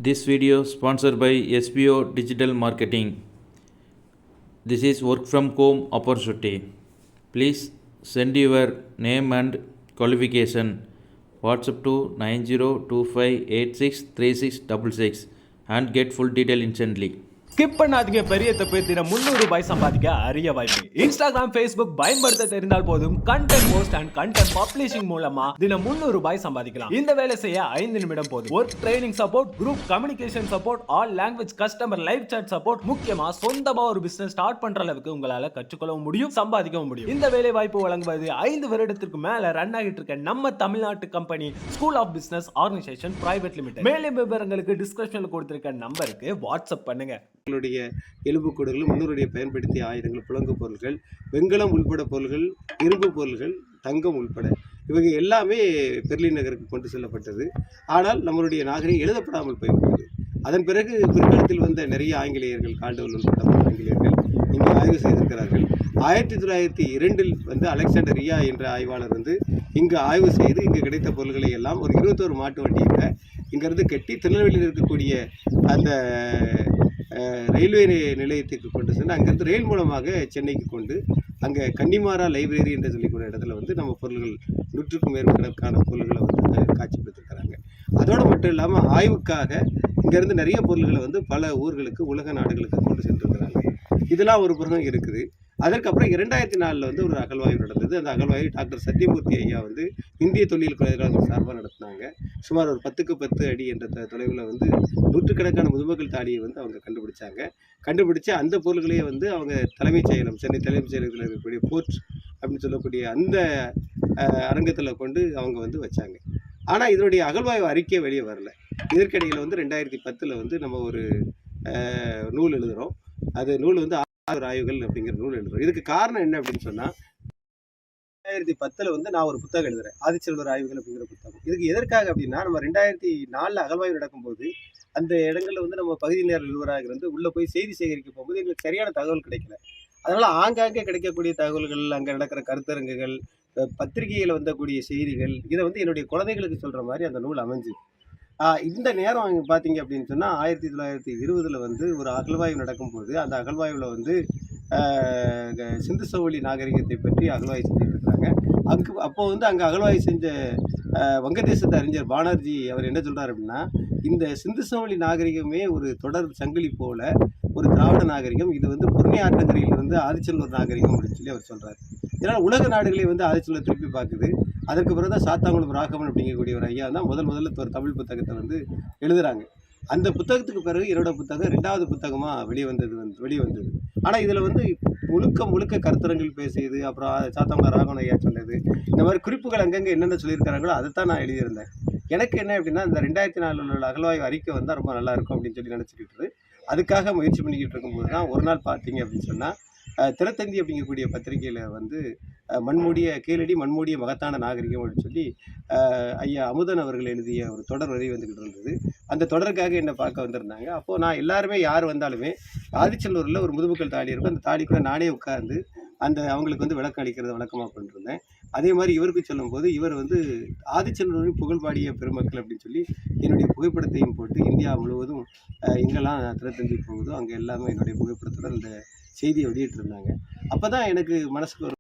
This video sponsored by SBO Digital Marketing. This is work from home opportunity. Please send your name and qualification. WhatsApp to 9025863666 and get full detail instantly. Skip பண்ணாதீங்க. பெரிய தப்பு. தினம் 300 ரூபாய் சம்பாதிக்க அரிய வாய்ப்பு. Instagram, Facebook பயன்படுத்த தெரிந்தால் போதும் content post and content publishing மூலமா தினம் 300 ரூபாய் சம்பாதிக்கலாம். இந்த வேலை செய்ய 5 நிமிடம் போதும். Work training support, group communication support, all language customer live chat support, முக்கியமா சொந்தமா ஒரு பிசினஸ் ஸ்டார்ட் பண்ற அளவுக்கு உங்களால கற்றுக்கொள்ளவும் முடியும், சம்பாதிக்கவும் முடியும். இந்த வேலை வாய்ப்பு வழங்குவது 5 வருடத்திற்கு மேல ரன் ஆகிட்டு இருக்க நம்ம தமிழ்நாட்டு company school of business organisation private limited. மேலும் விவரங்களுக்கு டிஸ்கிரிப்ஷன்ல கொடுத்திருக்க நம்பருக்கு வாட்ஸ்அப் பண்ணுங்க. எலும்பு எலும்புக்கூடுகள், முன்னோருடைய பயன்படுத்திய ஆயுதங்கள், புழங்கு பொருட்கள், வெண்கலம் உள்பட பொருள்கள், இரும்பு பொருள்கள், தங்கம் உள்பட இவங்க எல்லாமே பெர்லின் நகருக்கு கொண்டு செல்லப்பட்டது. ஆனால் நம்மளுடைய நாகரிகம் எழுதப்படாமல் போய்விட்டது. அதன் பிறகு பிற்காலத்தில் வந்த நிறைய ஆங்கிலேயர்கள், கால்டுவெல் உள்பட ஆங்கிலேயர்கள் இங்கே ஆய்வு செய்திருக்கிறார்கள். 1902 வந்து அலெக்சாண்டர் ரியா என்ற ஆய்வாளர் வந்து இங்கு ஆய்வு செய்து இங்கு கிடைத்த பொருள்களை எல்லாம் ஒரு 21 மாட்டு வண்டியில் இங்கிருந்து கட்டி திருநெல்வேலியில் இருக்கக்கூடிய அந்த ரயில்வே நிலையத்துக்கு கொண்டு சென்று அங்கேருந்து ரயில் மூலமாக சென்னைக்கு கொண்டு அங்கே கன்னிமாரா லைப்ரரி என்று சொல்லிக்கூடிய இடத்துல வந்து நம்ம பொருள்கள் 100க்கும் மேற்பட்டக்கான பொருள்களை வந்து காட்சிப்படுத்திருக்கிறாங்க. அதோடு மட்டும் இல்லாமல் ஆய்வுக்காக இங்கேருந்து நிறைய பொருள்களை வந்து பல ஊர்களுக்கு, உலக நாடுகளுக்கு கொண்டு சென்றிருக்கிறாங்க. இதெல்லாம் ஒரு புறம் இருக்குது. அதற்கப்புறம் 2004 வந்து ஒரு அகழ்வாய்வு நடந்தது. அந்த அகழ்வாய்வு டாக்டர் சத்யமூர்த்தி ஐயா வந்து இந்திய தொழில் கழகம் சார்பாக நடத்தினாங்க. சுமார் ஒரு 10க்கு 10 அடி என்ற தொலைவில் வந்து நூற்றுக்கணக்கான முதுமக்கள் தாடியை வந்து அவங்க கண்டுபிடிச்சு அந்த பொருள்களையே வந்து அவங்க தலைமைச் செயலம், சென்னை தலைமைச் செயலகத்தில் இருக்கக்கூடிய போர்ட் அப்படின்னு சொல்லக்கூடிய அந்த அரங்கத்தில் கொண்டு அவங்க வந்து வச்சாங்க. ஆனால் இதனுடைய அகழ்வாய்வு அறிக்கை வெளியே வரல. இதற்கிடையில் வந்து 2010 வந்து நம்ம ஒரு நூல் எழுதுகிறோம். அது நூல் வந்து ஆய்வுகள் அப்படிங்கிற நூல் எழுதுறோம். இதுக்கு காரணம் என்ன அப்படின்னு சொன்னால், 2010 வந்து நான் ஒரு புத்தகம் எழுதுறேன், ஆதிச்செல்வர் ஆய்வுகள் அப்படிங்கிற புத்தகம். இதுக்கு எதற்காக அப்படின்னா, நம்ம 2004 அகழ்வாய்வு நடக்கும்போது அந்த இடங்களில் வந்து நம்ம பகுதி நேர நிருபராக இருந்து உள்ளே போய் செய்தி சேகரிக்க போகும்போது எங்களுக்கு சரியான தகவல் கிடைக்கல. அதனால் ஆங்காங்கே கிடைக்கக்கூடிய தகவல்கள், அங்கே நடக்கிற கருத்தரங்குகள், பத்திரிகையில் வந்தக்கூடிய செய்திகள், இதை வந்து என்னுடைய குழந்தைகளுக்கு சொல்கிற மாதிரி அந்த நூல் அமைஞ்சு. இந்த நேரம் பார்த்தீங்க அப்படின்னு சொன்னால் 1920 வந்து ஒரு அகழ்வாய்வு நடக்கும்போது அந்த அகழ்வாய்வில் வந்து சிந்து சமவெளி நாகரிகத்தை பற்றி அகழ்வாய்வு செஞ்சுட்டு இருக்கிறாங்க. அப்போ வந்து அங்கே அகழ்வாய்வு செஞ்ச வங்கதேசத்து அறிஞர் பானர்ஜி அவர் என்ன சொல்கிறார் அப்படின்னா, இந்த சிந்து சமவெளி நாகரிகமே ஒரு தொடர் சங்கிலி போல ஒரு திராவிட நாகரிகம், இது வந்து பொருணை ஆற்றங்கரையிலிருந்து ஆதிச்செல்வர் நாகரிகம் அப்படின்னு சொல்லி அவர் சொல்கிறார். இதனால் உலக நாடுகளை வந்து ஆதிச்செல்வர் திருப்பி பார்க்குது. அதற்கு பிறகு தான் சாத்தாங்குளம் ராகவன் அப்படிங்கக்கூடிய ஒரு ஐயா தான் முதல்ல ஒரு தமிழ் புத்தகத்தை வந்து எழுதுகிறாங்க. அந்த புத்தகத்துக்கு பிறகு என்னோட புத்தகம் 2வது புத்தகமாக வெளிவந்தது. ஆனால் இதில் வந்து முழுக்க கருத்தரங்கில் பேசியது, அப்புறம் சாத்தாங்குளம் ராகவன் ஐயா சொன்னது, இந்த மாதிரி குறிப்புகள் அங்கங்கே என்னென்ன சொல்லியிருக்கிறாங்களோ அதைத்தான் நான் எழுதியிருந்தேன். எனக்கு என்ன அப்படின்னா, இந்த 2004 உள்ள அகழ்வாய்வு அறிக்கை வந்தால் ரொம்ப நல்லா இருக்கும் அப்படின்னு சொல்லி நினச்சிக்கிட்டு அதுக்காக முயற்சி பண்ணிக்கிட்டு இருக்கும்போது தான் ஒரு நாள் பார்த்தீங்க அப்படின்னு சொன்னால், தினத்தந்தி அப்படிங்கக்கூடிய பத்திரிகையில் வந்து கீழடி மண்மூடிய மகத்தான நாகரிகம் அப்படின்னு சொல்லி ஐயா அமுதன் அவர்கள் எழுதிய ஒரு தொடர் வரி வந்துக்கிட்டு இருந்தது. அந்த தொடருக்காக என்னை பார்க்க வந்திருந்தாங்க. அப்போது நான் எல்லாருமே யார் வந்தாலுமே ஆதிச்செல்லூரில் ஒரு முதுமக்கள் தாடி இருக்கும், அந்த தாடிக்குள்ளே நானே உட்கார்ந்து அவங்களுக்கு வந்து விளக்கம் அளிக்கிறத வழக்கமாக பண்ணிருந்தேன். அதே மாதிரி இவருக்கு சொல்லும்போது இவர் வந்து ஆதிச்செல்லூரின் புகழ்பாடிய பெருமக்கள் அப்படின்னு சொல்லி என்னுடைய புகைப்படத்தையும் போட்டு இந்தியா முழுவதும் எங்கெல்லாம் தினத்தந்தி போகுதோ அங்கே எல்லாமே என்னுடைய புகைப்படத்துடன் இந்த செய்தியை வெளியிட்டிருந்தாங்க. அப்போ தான் எனக்கு மனசுக்கு